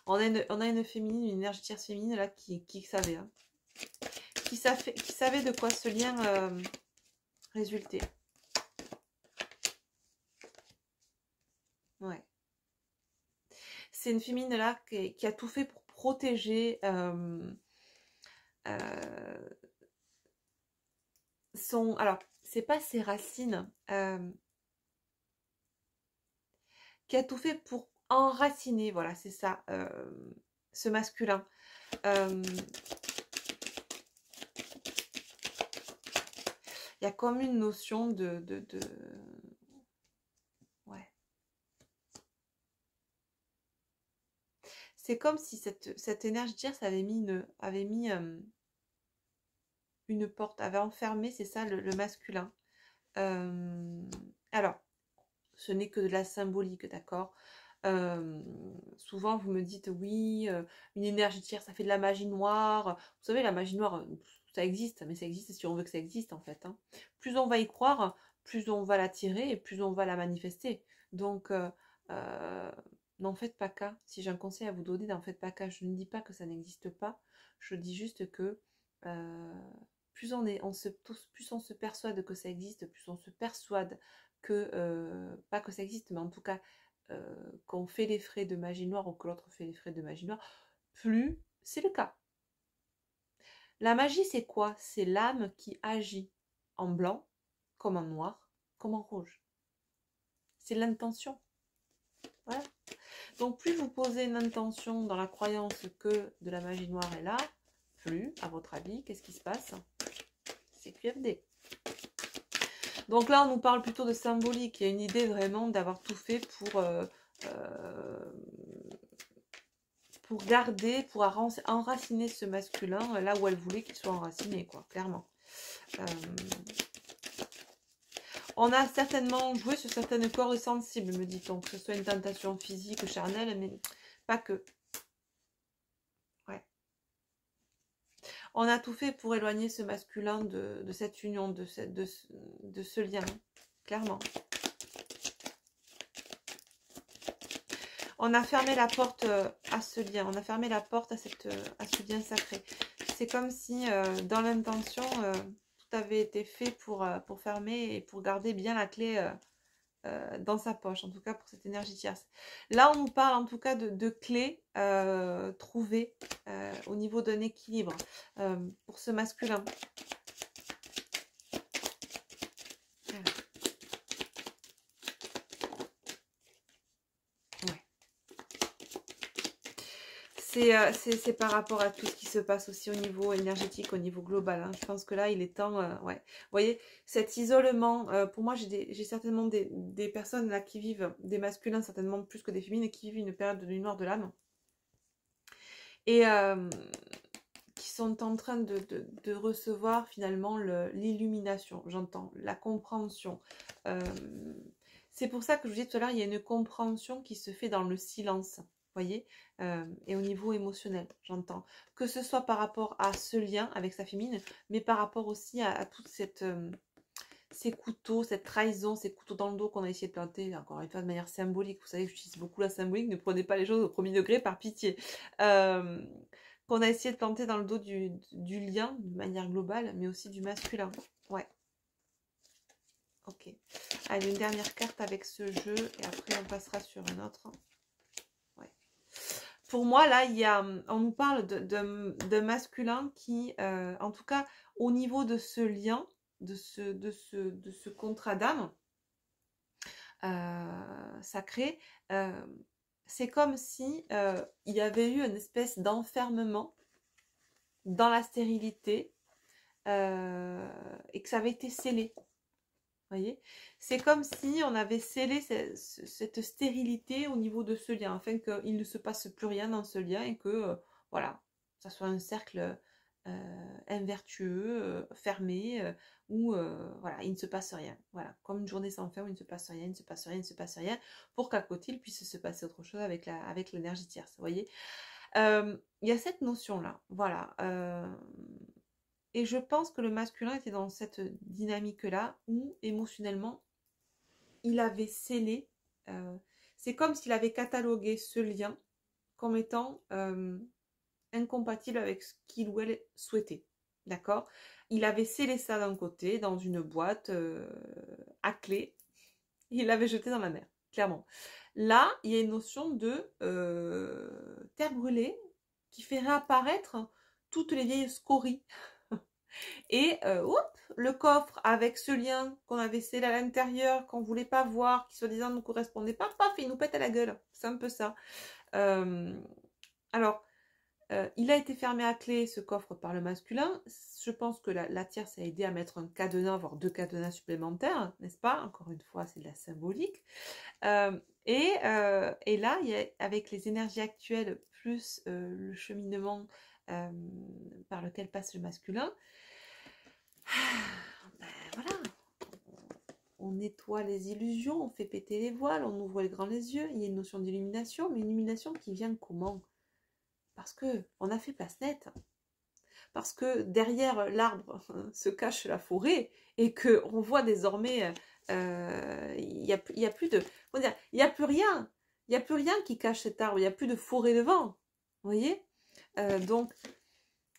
On a une féminine, une énergie tierce féminine là qui savait. Hein. Qui savait de quoi ce lien résultait. Ouais. C'est une féminine là qui a tout fait pour protéger son... Alors, c'est pas ses racines. Qui a tout fait pour enraciner, voilà, c'est ça, ce masculin. Il y a comme une notion de... Ouais. C'est comme si cette énergie tierce avait mis une porte, avait enfermé, c'est ça, le masculin. Alors, ce n'est que de la symbolique, d'accord. Souvent, vous me dites, oui, une énergie tierce, ça fait de la magie noire. Vous savez, la magie noire, ça existe, mais ça existe si on veut que ça existe, en fait. Hein. Plus on va y croire, plus on va l'attirer et plus on va la manifester. Donc, n'en faites pas cas. Si j'ai un conseil à vous donner, n'en faites pas cas. Je ne dis pas que ça n'existe pas. Je dis juste que plus on se persuade que ça existe, plus on se persuade que, pas que ça existe, mais en tout cas, qu'on fait les frais de magie noire ou que l'autre fait les frais de magie noire, plus c'est le cas. La magie, c'est quoi? C'est l'âme qui agit en blanc, comme en noir, comme en rouge. C'est l'intention. Voilà. Donc, plus vous posez une intention dans la croyance que de la magie noire est là, plus, à votre avis, qu'est-ce qui se passe? C'est QFD. Donc là, on nous parle plutôt de symbolique. Il y a une idée vraiment d'avoir tout fait pour garder, pour enraciner ce masculin là où elle voulait qu'il soit enraciné, quoi, clairement. On a certainement joué sur certaines cordes sensibles, me dit-on, que ce soit une tentation physique, charnelle, mais pas que. Ouais. On a tout fait pour éloigner ce masculin de cette union, de ce lien, clairement. On a fermé la porte à ce lien, on a fermé la porte à ce lien sacré. C'est comme si dans l'intention, tout avait été fait pour fermer et pour garder bien la clé dans sa poche, en tout cas pour cette énergie tierce. Là, on nous parle en tout cas de clés trouvées au niveau d'un équilibre pour ce masculin. C'est par rapport à tout ce qui se passe aussi au niveau énergétique, au niveau global. Hein. Je pense que là, il est temps... ouais. Vous voyez, cet isolement... pour moi, j'ai certainement des personnes là qui vivent, des masculins certainement plus que des féminines, qui vivent une période de nuit noire de l'âme. Et qui sont en train de recevoir finalement l'illumination, j'entends, la compréhension. C'est pour ça que je vous disais tout à l'heure, il y a une compréhension qui se fait dans le silence. Voyez, et au niveau émotionnel, j'entends. Que ce soit par rapport à ce lien avec sa féminine, mais par rapport aussi à toute ces couteaux, cette trahison, ces couteaux dans le dos qu'on a essayé de planter, encore une fois de manière symbolique. Vous savez, j'utilise beaucoup la symbolique, ne prenez pas les choses au premier degré par pitié. qu'on a essayé de planter dans le dos du lien, de manière globale, mais aussi du masculin. Ouais. Ok. Allez, une dernière carte avec ce jeu, et après on passera sur un autre. Ouais. Pour moi, là, on nous parle de masculin qui, en tout cas, au niveau de ce lien, de ce contrat d'âme sacré, c'est comme si il y avait eu une espèce d'enfermement dans la stérilité et que ça avait été scellé. Voyez, c'est comme si on avait scellé cette stérilité au niveau de ce lien, afin qu'il ne se passe plus rien dans ce lien et que, voilà, ça soit un cercle invertueux, fermé, où, voilà, il ne se passe rien. Voilà, comme une journée sans fin où il ne se passe rien, il ne se passe rien, il ne se passe rien, pour qu'à côté, il puisse se passer autre chose avec l'énergie tierce, vous voyez. Il y a cette notion-là, voilà. Et je pense que le masculin était dans cette dynamique-là où, émotionnellement, il avait scellé, c'est comme s'il avait catalogué ce lien comme étant incompatible avec ce qu'il ou elle souhaitait. D'accord? Il avait scellé ça d'un côté, dans une boîte à clé, il l'avait jeté dans la mer, clairement. Là, il y a une notion de terre brûlée qui fait réapparaître toutes les vieilles scories. Et le coffre avec ce lien qu'on avait scellé à l'intérieur, qu'on ne voulait pas voir, qui soi-disant ne nous correspondait pas, paf, il nous pète à la gueule. C'est un peu ça. Alors, il a été fermé à clé, ce coffre, par le masculin. Je pense que la tierce a aidé à mettre un cadenas, voire 2 cadenas supplémentaires, n'est-ce pas? Encore une fois, c'est de la symbolique. Et là, avec les énergies actuelles, plus le cheminement par lequel passe le masculin, ben voilà, on nettoie les illusions, on fait péter les voiles, on ouvre les grands les yeux. Il y a une notion d'illumination, mais une illumination qui vient comment? Parce que on a fait place nette, parce que derrière l'arbre se cache la forêt et que on voit désormais il y a plus de, comment dire, il y a plus rien, il y a plus rien qui cache cet arbre, il y a plus de forêt devant, vous voyez. Donc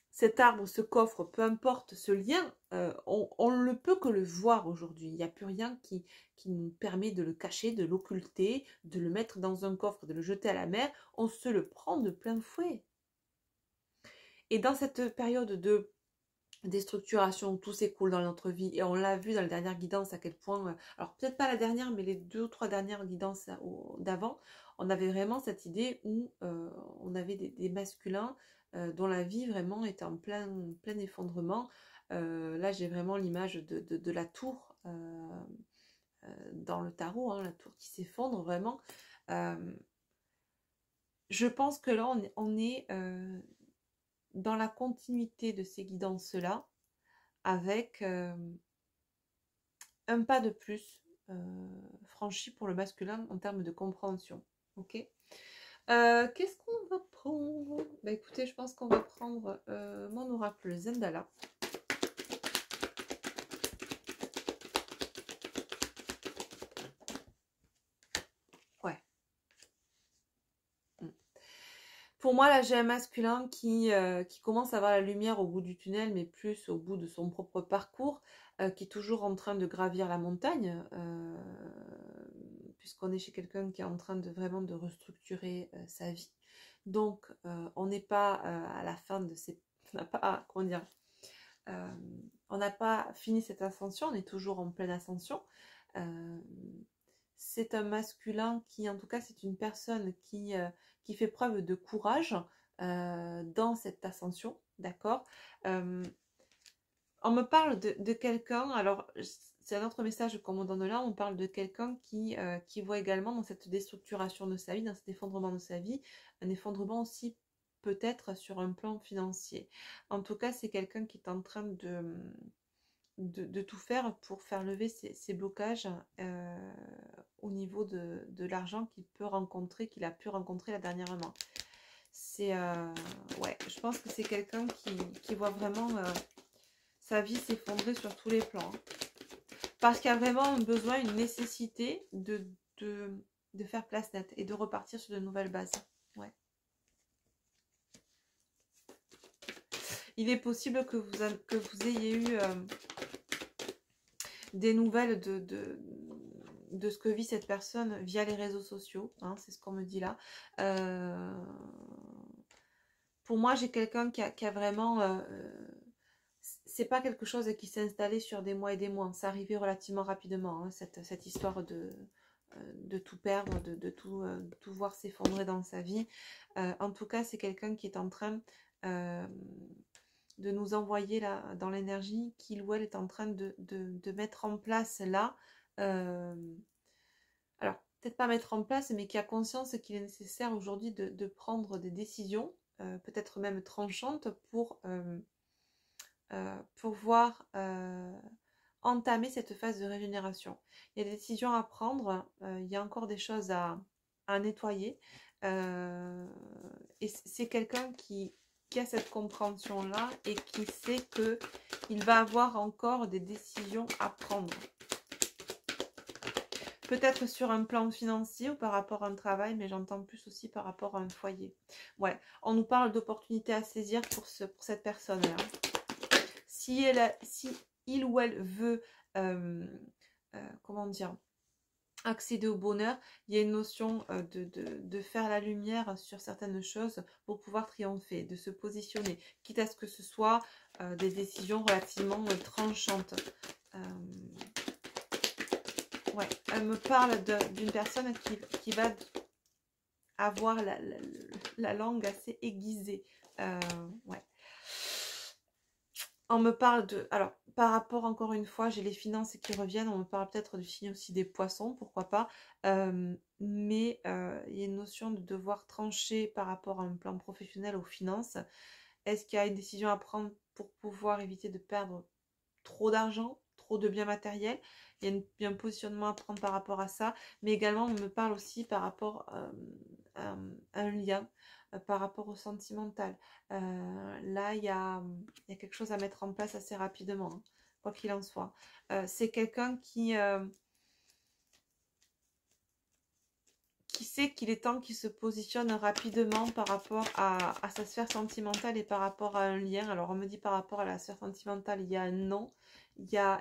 cet arbre, ce coffre, peu importe ce lien, on ne peut que le voir aujourd'hui. Il n'y a plus rien qui nous permet de le cacher, de l'occulter, de le mettre dans un coffre, de le jeter à la mer. On se le prend de plein fouet. Et dans cette période de déstructuration, tout s'écoule dans notre vie, et on l'a vu dans la dernière guidance à quel point, alors peut-être pas la dernière, mais les 2 ou 3 dernières guidances d'avant, on avait vraiment cette idée où on avait des masculins dont la vie vraiment était en plein effondrement. Là j'ai vraiment l'image de la tour dans le tarot, hein, la tour qui s'effondre vraiment. Je pense que là on est dans la continuité de ces guidances-là, avec un pas de plus franchi pour le masculin en termes de compréhension. Ok. Qu'est-ce qu'on va prendre? Bah écoutez, je pense qu'on va prendre mon oracle Zendala. Ouais. Pour moi, là, j'ai un masculin qui commence à voir la lumière au bout du tunnel, mais plus au bout de son propre parcours, qui est toujours en train de gravir la montagne, puisqu'on est chez quelqu'un qui est en train de vraiment de restructurer sa vie. Donc, on n'est pas à la fin de ses... On n'a pas, comment dire, on n'a pas fini cette ascension, on est toujours en pleine ascension. C'est un masculin qui, en tout cas, c'est une personne qui fait preuve de courage dans cette ascension, d'accord. On me parle de quelqu'un, alors c'est un autre message qu'on me donne là, on parle de quelqu'un qui voit également dans cette déstructuration de sa vie, dans cet effondrement de sa vie, un effondrement aussi peut-être sur un plan financier. En tout cas, c'est quelqu'un qui est en train de tout faire pour faire lever ces blocages au niveau de l'argent qu'il a pu rencontrer là dernièrement. C'est ouais, je pense que c'est quelqu'un qui voit vraiment sa vie s'effondrer sur tous les plans, parce qu'il y a vraiment un besoin, une nécessité de faire place nette et de repartir sur de nouvelles bases. Ouais. Il est possible que vous ayez eu des nouvelles de ce que vit cette personne via les réseaux sociaux, hein, c'est ce qu'on me dit là. Pour moi, j'ai quelqu'un qui a vraiment... c'est pas quelque chose qui s'est installé sur des mois et des mois, ça arrivait relativement rapidement, hein, cette histoire de tout perdre, de tout voir s'effondrer dans sa vie. En tout cas, c'est quelqu'un qui est en train de nous envoyer là, dans l'énergie qu'il ou elle est en train de mettre en place là. Alors, peut-être pas mettre en place, mais qui a conscience qu'il est nécessaire aujourd'hui de prendre des décisions, peut-être même tranchantes, pour pouvoir entamer cette phase de régénération. Il y a des décisions à prendre, il y a encore des choses à nettoyer. Et c'est quelqu'un qui a cette compréhension-là et qui sait qu'il va avoir encore des décisions à prendre. Peut-être sur un plan financier ou par rapport à un travail, mais j'entends plus aussi par rapport à un foyer. Ouais, on nous parle d'opportunités à saisir pour cette personne-là. Si il ou elle veut, comment dire, accéder au bonheur, il y a une notion de faire la lumière sur certaines choses pour pouvoir triompher, de se positionner, quitte à ce que ce soit des décisions relativement tranchantes. Ouais, elle me parle d'une personne qui va avoir la langue assez aiguisée. Ouais. On me parle de... Alors, par rapport, encore une fois, j'ai les finances qui reviennent. On me parle peut-être du signe aussi des poissons, pourquoi pas. Mais il y a une notion de devoir trancher par rapport à un plan professionnel aux finances. Est-ce qu'il y a une décision à prendre pour pouvoir éviter de perdre trop d'argent, trop de biens matériels? Il y a un positionnement à prendre par rapport à ça. Mais également, on me parle aussi par rapport à un lien, par rapport au sentimental. Là, il y a quelque chose à mettre en place assez rapidement, hein, quoi qu'il en soit. C'est quelqu'un qui sait qu'il est temps qu'il se positionne rapidement par rapport à sa sphère sentimentale et par rapport à un lien. Alors, on me dit par rapport à la sphère sentimentale, il y a un non, il y a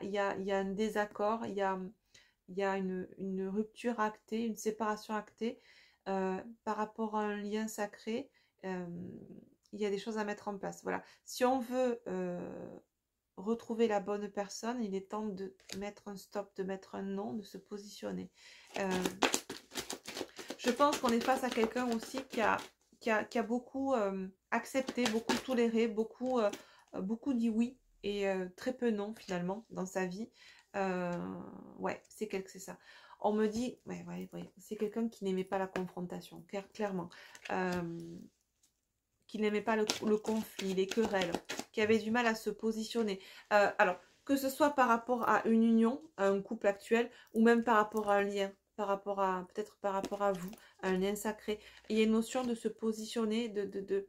un désaccord, il y a une rupture actée, une séparation actée. Par rapport à un lien sacré, il y a des choses à mettre en place. Voilà. Si on veut retrouver la bonne personne, il est temps de mettre un stop, de mettre un non, de se positionner. Je pense qu'on est face à quelqu'un aussi qui a beaucoup accepté, beaucoup toléré, beaucoup dit oui et très peu non finalement dans sa vie. Ouais, c'est ça. On me dit, ouais, c'est quelqu'un qui n'aimait pas la confrontation, clairement. Qui n'aimait pas le conflit, les querelles, qui avait du mal à se positionner. Alors, que ce soit par rapport à une union, à un couple actuel, ou même par rapport à un lien, peut-être par rapport à vous, à un lien sacré. Il y a une notion de se positionner, de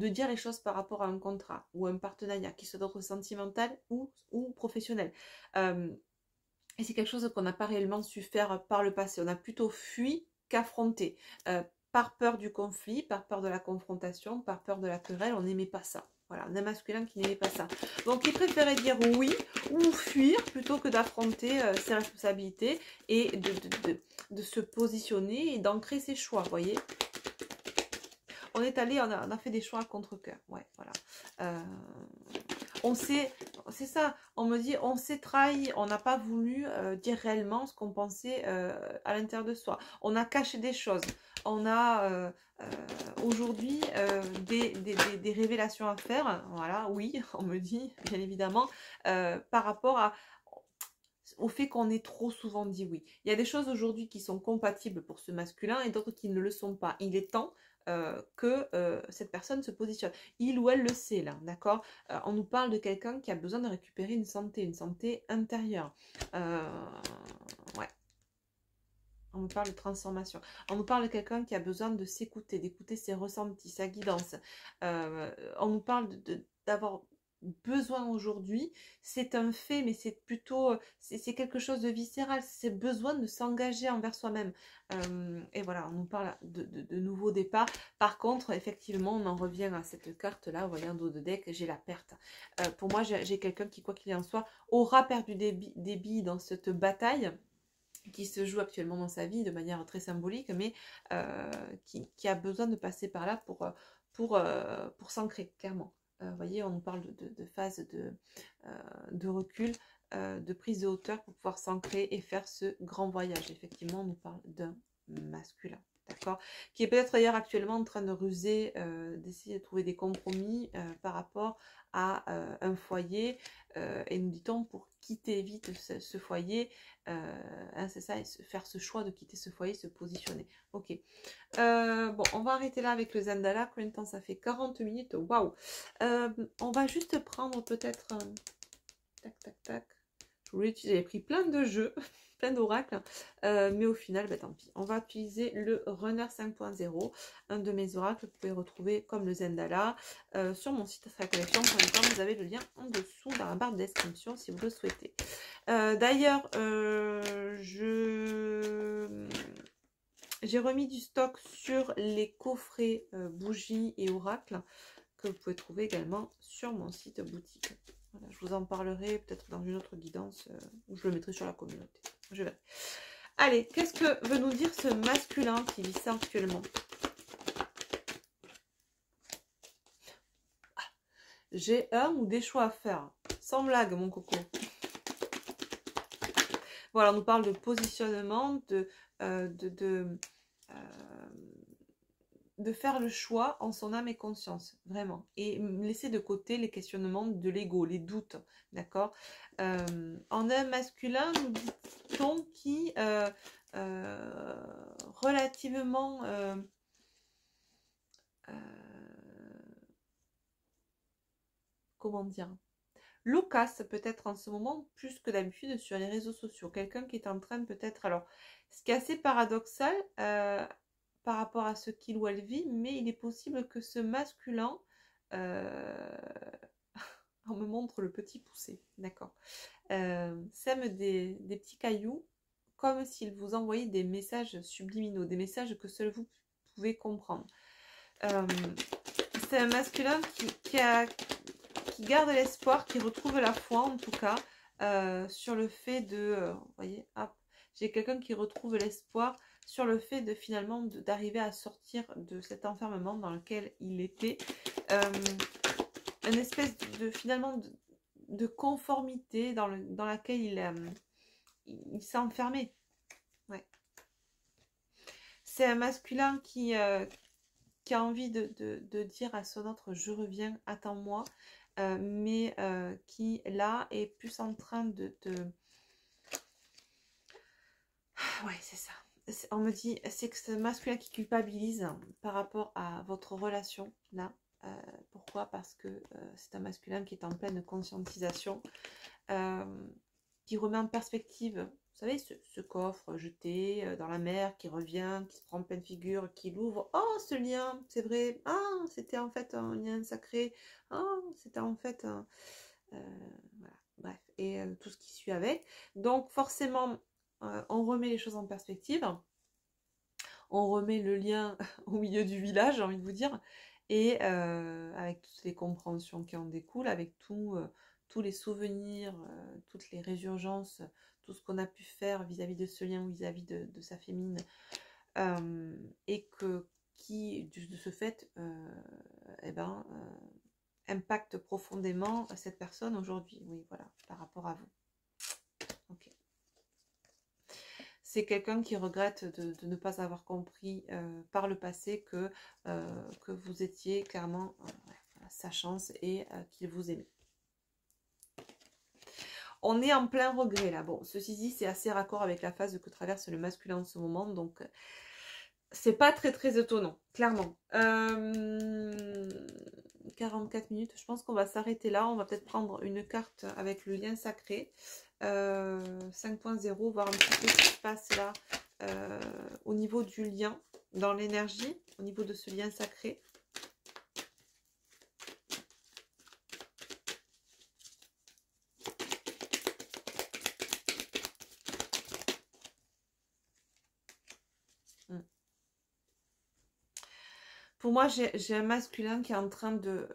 dire les choses par rapport à un contrat ou un partenariat, qui soit d'ordre sentimental ou professionnel. Et c'est quelque chose qu'on n'a pas réellement su faire par le passé. On a plutôt fui qu'affronté. Par peur du conflit, par peur de la confrontation, par peur de la querelle, on n'aimait pas ça. Voilà, on a un masculin qui n'aimait pas ça. Donc, il préférait dire oui ou fuir plutôt que d'affronter ses responsabilités et de se positionner et d'ancrer ses choix, vous voyez. On est allé, on a fait des choix à contre-cœur. Ouais, voilà. On sait, c'est ça, on me dit, on s'est trahi, on n'a pas voulu dire réellement ce qu'on pensait à l'intérieur de soi. On a caché des choses. On a aujourd'hui des révélations à faire. Voilà, oui, on me dit, bien évidemment, par rapport au fait qu'on ait trop souvent dit oui. Il y a des choses aujourd'hui qui sont compatibles pour ce masculin et d'autres qui ne le sont pas. Il est temps que cette personne se positionne. Il ou elle le sait là, d'accord. On nous parle de quelqu'un qui a besoin de récupérer une santé intérieure. Ouais. On nous parle de transformation. On nous parle de quelqu'un qui a besoin de s'écouter, d'écouter ses ressentis, sa guidance. On nous parle d'avoir besoin aujourd'hui, c'est un fait, mais c'est plutôt, c'est quelque chose de viscéral, c'est besoin de s'engager envers soi-même. Et voilà, on nous parle de nouveaux départs. Par contre, effectivement, on en revient à cette carte-là, vous voyez, en dos de deck, j'ai la perte. Pour moi, j'ai quelqu'un qui, quoi qu'il en soit, aura perdu des billes dans cette bataille qui se joue actuellement dans sa vie de manière très symbolique, mais qui a besoin de passer par là pour s'ancrer, clairement. Vous voyez, on nous parle de phase de recul, de prise de hauteur pour pouvoir s'ancrer et faire ce grand voyage. Effectivement, on nous parle d'un masculin, d'accord, qui est peut-être d'ailleurs actuellement en train de ruser, d'essayer de trouver des compromis par rapport à un foyer, et nous dit-on pour quitter vite ce foyer, hein, c'est ça, et faire ce choix de quitter ce foyer, se positionner. Ok. Bon, on va arrêter là avec le Zendala. Combien de temps ça fait? 40 minutes. Waouh. On va juste prendre peut-être... tac, tac, tac. Je voulais utiliser, j'avais pris plein de jeux, plein d'oracles, mais au final, bah, tant pis. On va utiliser le Runner 5.0, un de mes oracles que vous pouvez retrouver comme le Zendala sur mon site astracollection.com. Vous avez le lien en dessous dans la barre de description si vous le souhaitez. D'ailleurs, j'ai remis du stock sur les coffrets bougies et oracles que vous pouvez trouver également sur mon site boutique. Voilà, je vous en parlerai peut-être dans une autre guidance où je le mettrai sur la communauté. Je verrai. Allez, qu'est-ce que veut nous dire ce masculin qui vit ça actuellement? J'ai un ou des choix à faire. Sans blague, mon coco. Voilà, on nous parle de positionnement, de faire le choix en son âme et conscience, vraiment. Et laisser de côté les questionnements de l'ego, les doutes, d'accord. En un masculin, nous dit-on qui, relativement... comment dire, loquace peut-être en ce moment plus que d'habitude sur les réseaux sociaux. Quelqu'un qui est en train peut-être... Alors, ce qui est assez paradoxal par rapport à ce qu'il ou elle vit, mais il est possible que ce masculin... on me montre le petit poussé, d'accord. Sème des petits cailloux comme s'il vous envoyait des messages subliminaux, des messages que seul vous pouvez comprendre. C'est un masculin qui garde l'espoir, qui retrouve la foi en tout cas, sur le fait de... vous voyez, hop, j'ai quelqu'un qui retrouve l'espoir sur le fait de finalement d'arriver à sortir de cet enfermement dans lequel il était. Une espèce de finalement de conformité dans laquelle il s'est enfermé. Ouais. C'est un masculin qui a envie de dire à son autre je reviens, attends-moi, mais qui là est plus en train ouais, c'est ça. On me dit, c'est que c'est un masculin qui culpabilise par rapport à votre relation là. Pourquoi? Parce que c'est un masculin qui est en pleine conscientisation, qui remet en perspective, vous savez, ce coffre jeté dans la mer, qui revient, qui se prend en pleine figure, qui l'ouvre. Oh, ce lien, c'est vrai. Ah, c'était en fait un lien sacré. Oh, c'était en fait un... voilà, bref. Et tout ce qui suit avec. Donc, forcément, on remet les choses en perspective. On remet le lien au milieu du village, j'ai envie de vous dire. Et avec toutes les compréhensions qui en découlent, avec tous les souvenirs, toutes les résurgences, tout ce qu'on a pu faire vis-à-vis de ce lien, vis-à-vis de sa fémine, et qui, de ce fait, impacte profondément cette personne aujourd'hui. Oui, voilà, par rapport à vous. Ok. C'est quelqu'un qui regrette de ne pas avoir compris par le passé que vous étiez clairement sa chance et qu'il vous aimait. On est en plein regret là. Bon, ceci dit, c'est assez raccord avec la phase que traverse le masculin en ce moment, donc c'est pas très très étonnant, clairement. 44 minutes, je pense qu'on va s'arrêter là. On va peut-être prendre une carte avec le lien sacré 5.0, voir un petit peu ce qui se passe là au niveau du lien, dans l'énergie, au niveau de ce lien sacré. Pour moi, j'ai un masculin qui est en train de,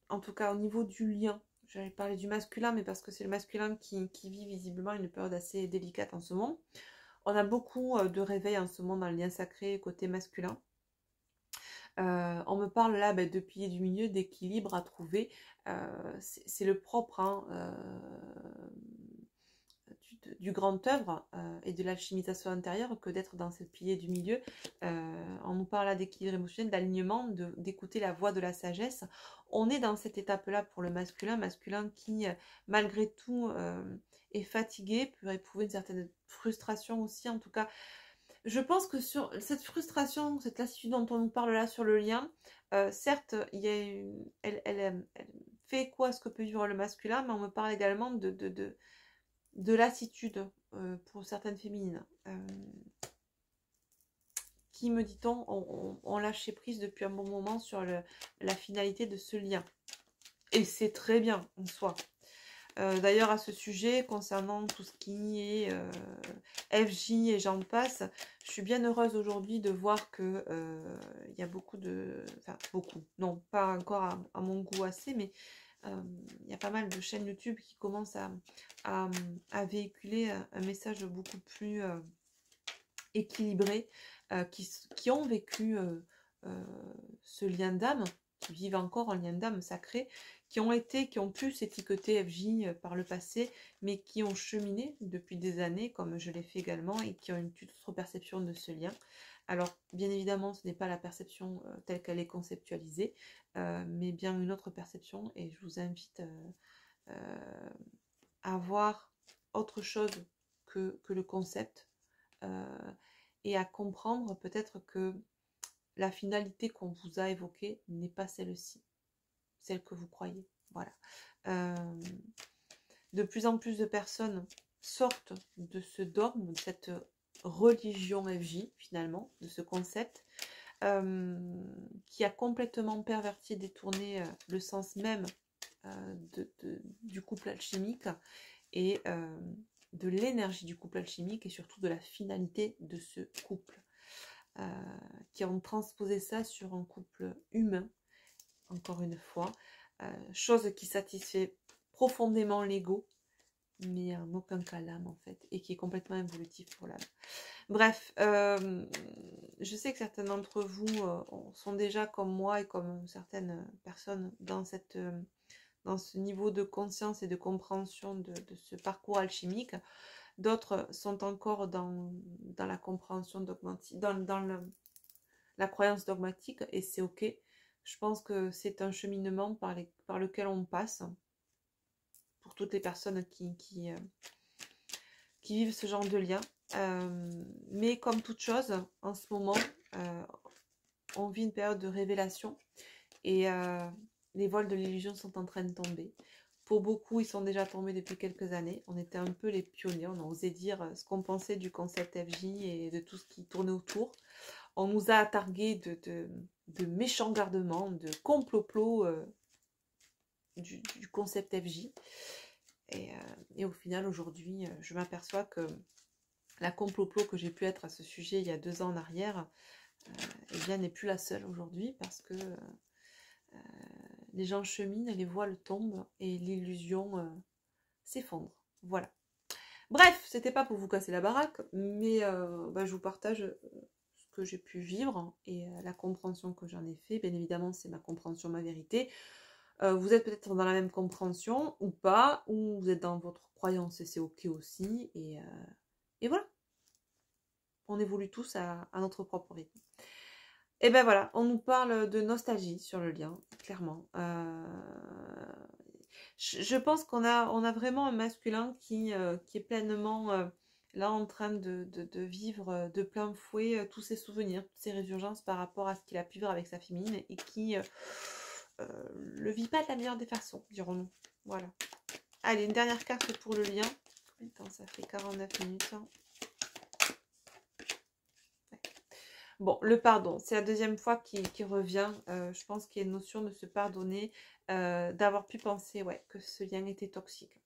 en tout cas au niveau du lien, j'allais parler du masculin, mais parce que c'est le masculin qui vit visiblement une période assez délicate en ce moment. On a beaucoup de réveils en ce moment dans le lien sacré côté masculin. On me parle là de pilier du milieu, d'équilibre à trouver. C'est le propre hein, du grand œuvre et de l'alchimisation intérieure que d'être dans ce pilier du milieu. On nous parle là d'équilibre émotionnel, d'alignement, d'écouter la voix de la sagesse. On est dans cette étape-là pour le masculin qui, malgré tout, est fatigué, peut éprouver une certaine frustration aussi, en tout cas. Je pense que sur cette frustration, cette lassitude dont on nous parle là sur le lien, certes, elle fait écho à ce que peut vivre le masculin, mais on me parle également de lassitude pour certaines féminines. Qui, me dit-on, ont lâché prise depuis un bon moment sur la finalité de ce lien. Et c'est très bien en soi. D'ailleurs, à ce sujet, concernant tout ce qui est FJ et j'en passe, je suis bien heureuse aujourd'hui de voir que il y a beaucoup de... Enfin, beaucoup. Non, pas encore à mon goût assez, mais il y a pas mal de chaînes YouTube qui commencent à véhiculer un message beaucoup plus équilibré, qui ont vécu ce lien d'âme, qui vivent encore en lien d'âme sacré, qui ont pu s'étiqueter FJ par le passé, mais qui ont cheminé depuis des années, comme je l'ai fait également, et qui ont une toute autre perception de ce lien. Alors, bien évidemment, ce n'est pas la perception telle qu'elle est conceptualisée, mais bien une autre perception, et je vous invite à voir autre chose que le concept, et à comprendre peut-être que la finalité qu'on vous a évoquée n'est pas celle-ci, celle que vous croyez. Voilà. De plus en plus de personnes sortent de ce dogme, de cette religion FJ finalement, de ce concept, qui a complètement perverti et détourné le sens même du couple alchimique et de l'énergie du couple alchimique et surtout de la finalité de ce couple. Qui ont transposé ça sur un couple humain, encore une fois, chose qui satisfait profondément l'ego, mais en aucun cas l'âme en fait, et qui est complètement involutif pour l'âme. Bref, je sais que certains d'entre vous sont déjà comme moi et comme certaines personnes dans ce niveau de conscience et de compréhension de ce parcours alchimique. D'autres sont encore dans la compréhension dogmatique, dans la croyance dogmatique, et c'est ok. Je pense que c'est un cheminement par lequel on passe pour toutes les personnes qui vivent ce genre de lien. Mais comme toute chose, en ce moment, on vit une période de révélation et les voiles de l'illusion sont en train de tomber. Pour beaucoup, ils sont déjà tombés depuis quelques années. On était un peu les pionniers, on a osé dire ce qu'on pensait du concept FJ et de tout ce qui tournait autour. On nous a targués de méchants gardements, de complot du concept FJ. Et au final, aujourd'hui, je m'aperçois que la complot que j'ai pu être à ce sujet il y a 2 ans en arrière, eh bien, n'est plus la seule aujourd'hui parce que les gens cheminent, les voiles tombent et l'illusion s'effondre. Voilà. Bref, c'était pas pour vous casser la baraque, mais je vous partage ce que j'ai pu vivre et la compréhension que j'en ai fait. Bien évidemment, c'est ma compréhension, ma vérité. Vous êtes peut-être dans la même compréhension ou pas, ou vous êtes dans votre croyance et c'est ok aussi. Et voilà. On évolue tous à notre propre rythme. Et ben voilà, on nous parle de nostalgie sur le lien, clairement. Je pense qu'on a vraiment un masculin qui est pleinement là en train de vivre de plein fouet tous ses souvenirs, toutes ses résurgences par rapport à ce qu'il a pu vivre avec sa féminine et qui le vit pas de la meilleure des façons, dirons-nous. Voilà. Allez, une dernière carte pour le lien. Combien de temps ça fait? 49 minutes. Hein. Bon, le pardon, c'est la deuxième fois qu'il revient. Je pense qu'il y a une notion de se pardonner, d'avoir pu penser que ce lien était toxique.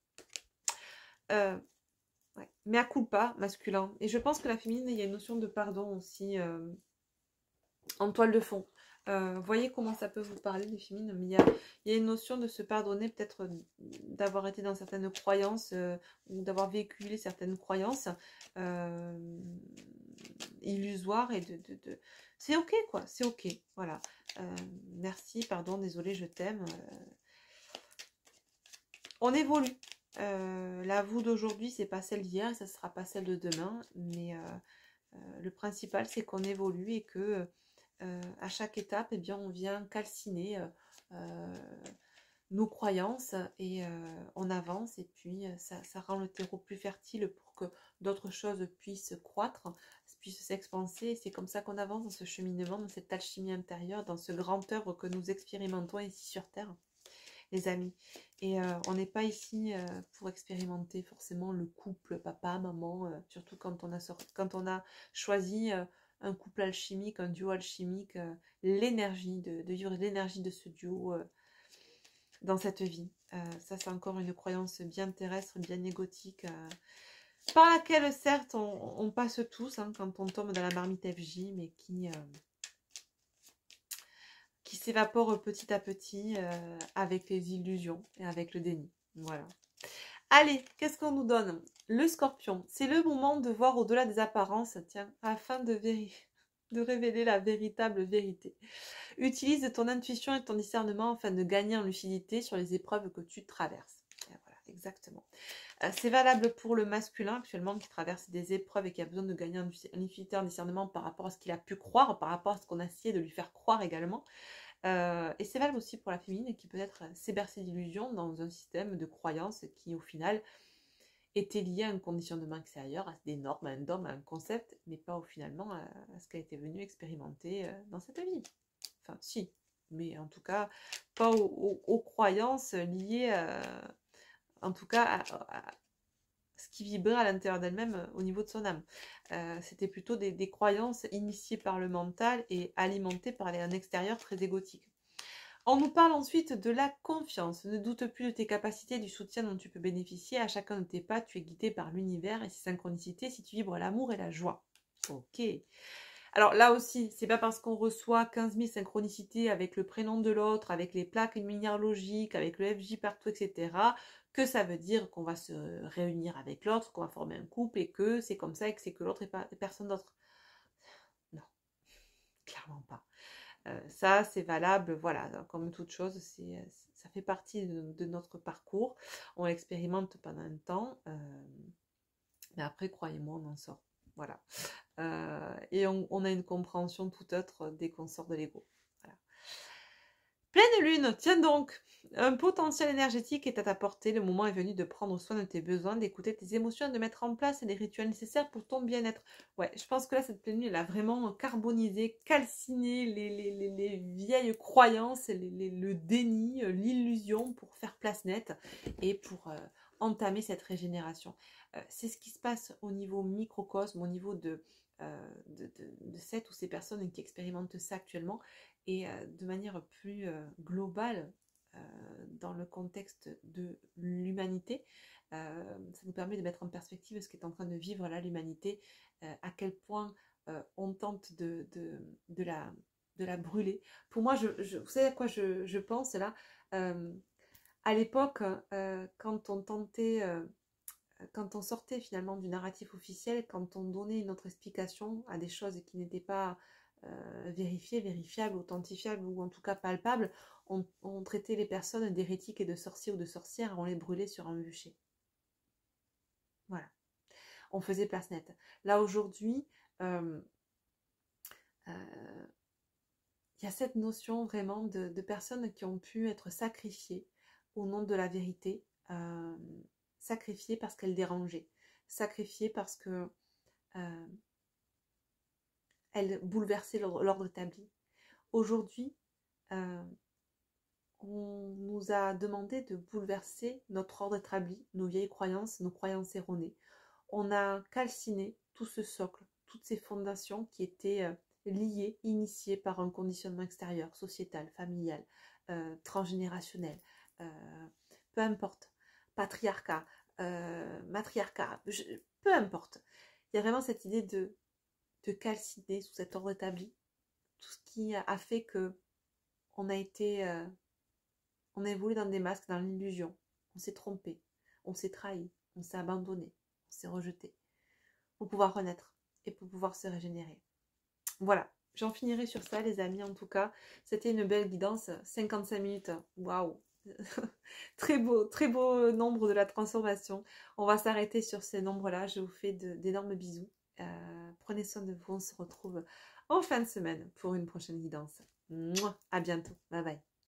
Mais à culpa, masculin. Et je pense que la féminine, il y a une notion de pardon aussi en toile de fond. Voyez comment ça peut vous parler les féminines. Mais il y a une notion de se pardonner, peut-être d'avoir été dans certaines croyances ou d'avoir véhiculé certaines croyances illusoires et c'est ok quoi, c'est ok. Voilà. Merci, pardon, désolé, je t'aime. On évolue. La vous d'aujourd'hui, c'est pas celle d'hier, ça sera pas celle de demain, mais le principal c'est qu'on évolue et que à chaque étape, eh bien, on vient calciner nos croyances et on avance et puis ça rend le terreau plus fertile pour que d'autres choses puissent croître, puissent s'expanser. Et c'est comme ça qu'on avance dans ce cheminement, dans cette alchimie intérieure, dans ce grand œuvre que nous expérimentons ici sur Terre, les amis. Et on n'est pas ici pour expérimenter forcément le couple papa, maman, surtout quand on a choisi un couple alchimique, un duo alchimique, l'énergie de vivre l'énergie de ce duo dans cette vie. Ça, c'est encore une croyance bien terrestre, bien égotique, par laquelle, certes, on passe tous hein, quand on tombe dans la marmite FJ, mais qui s'évapore petit à petit avec les illusions et avec le déni. Voilà. Allez, qu'est-ce qu'on nous donne? Le Scorpion, c'est le moment de voir au-delà des apparences, tiens, afin de révéler la véritable vérité. Utilise ton intuition et ton discernement afin de gagner en lucidité sur les épreuves que tu traverses. Et voilà, exactement. C'est valable pour le masculin actuellement qui traverse des épreuves et qui a besoin de gagner en lucidité, en discernement par rapport à ce qu'il a pu croire, par rapport à ce qu'on a essayé de lui faire croire également. Et c'est valable aussi pour la féminine qui peut-être s'est bercée d'illusions dans un système de croyances qui au final était lié à un conditionnement extérieur, à des normes, à un dogme, à un concept, mais pas finalement à ce qu'elle était venue expérimenter dans cette vie. Enfin, si, mais en tout cas, pas aux croyances liées, en tout cas, à ce qui vibrait à l'intérieur d'elle-même au niveau de son âme. C'était plutôt des croyances initiées par le mental et alimentées par un extérieur très égotique. On nous parle ensuite de la confiance. Ne doute plus de tes capacités, du soutien dont tu peux bénéficier. À chacun de tes pas, tu es guidé par l'univers et ses synchronicités si tu vibres l'amour et la joie. Ok. Alors là aussi, c'est pas parce qu'on reçoit 15 000 synchronicités avec le prénom de l'autre, avec les plaques minéralogiques, avec le FJ partout, etc., que ça veut dire qu'on va se réunir avec l'autre, qu'on va former un couple et que c'est comme ça et que c'est que l'autre et personne d'autre. Non, clairement pas. Ça, c'est valable, voilà, comme toute chose, ça fait partie de notre parcours. On l'expérimente pendant un temps, mais après, croyez-moi, on en sort. Voilà. Et on a une compréhension tout autre dès qu'on sort de l'ego. Voilà. Pleine lune, tiens donc, un potentiel énergétique est à ta portée. Le moment est venu de prendre soin de tes besoins, d'écouter tes émotions et de mettre en place les rituels nécessaires pour ton bien-être. Ouais, je pense que là, cette pleine lune, elle a vraiment carbonisé, calciné les vieilles croyances, le déni, l'illusion pour faire place nette et pour entamer cette régénération. C'est ce qui se passe au niveau microcosme, au niveau de cette ou ces personnes qui expérimentent ça actuellement et de manière plus globale dans le contexte de l'humanité. Ça nous permet de mettre en perspective ce qu'est en train de vivre là l'humanité, à quel point on tente de la brûler. Pour moi, vous savez à quoi je pense là à l'époque, quand on tentait quand on sortait finalement du narratif officiel, quand on donnait une autre explication à des choses qui n'étaient pas vérifiées, vérifiables, authentifiables ou en tout cas palpables, on traitait les personnes d'hérétiques et de sorciers ou de sorcières et on les brûlait sur un bûcher. Voilà. On faisait place nette. Là aujourd'hui, il y a cette notion vraiment de personnes qui ont pu être sacrifiées au nom de la vérité, sacrifiées parce qu'elles dérangeaient, sacrifiées parce que elles bouleversaient l'ordre établi. Aujourd'hui, on nous a demandé de bouleverser notre ordre établi, nos vieilles croyances, nos croyances erronées. On a calciné tout ce socle, toutes ces fondations qui étaient liées, initiées par un conditionnement extérieur, sociétal, familial, transgénérationnel, peu importe, patriarcat, matriarcat, peu importe. Il y a vraiment cette idée de calciner sous cet ordre établi tout ce qui a fait que on a été, on a évolué dans des masques, dans l'illusion. On s'est trompé, on s'est trahi, on s'est abandonné, on s'est rejeté. Pour pouvoir renaître et pour pouvoir se régénérer. Voilà, j'en finirai sur ça les amis. En tout cas, c'était une belle guidance. 55 minutes, waouh. Très beau nombre de la transformation. On va s'arrêter sur ces nombres-là. Je vous fais d'énormes bisous. Prenez soin de vous. On se retrouve en fin de semaine pour une prochaine guidance. Mouah, à bientôt. Bye bye.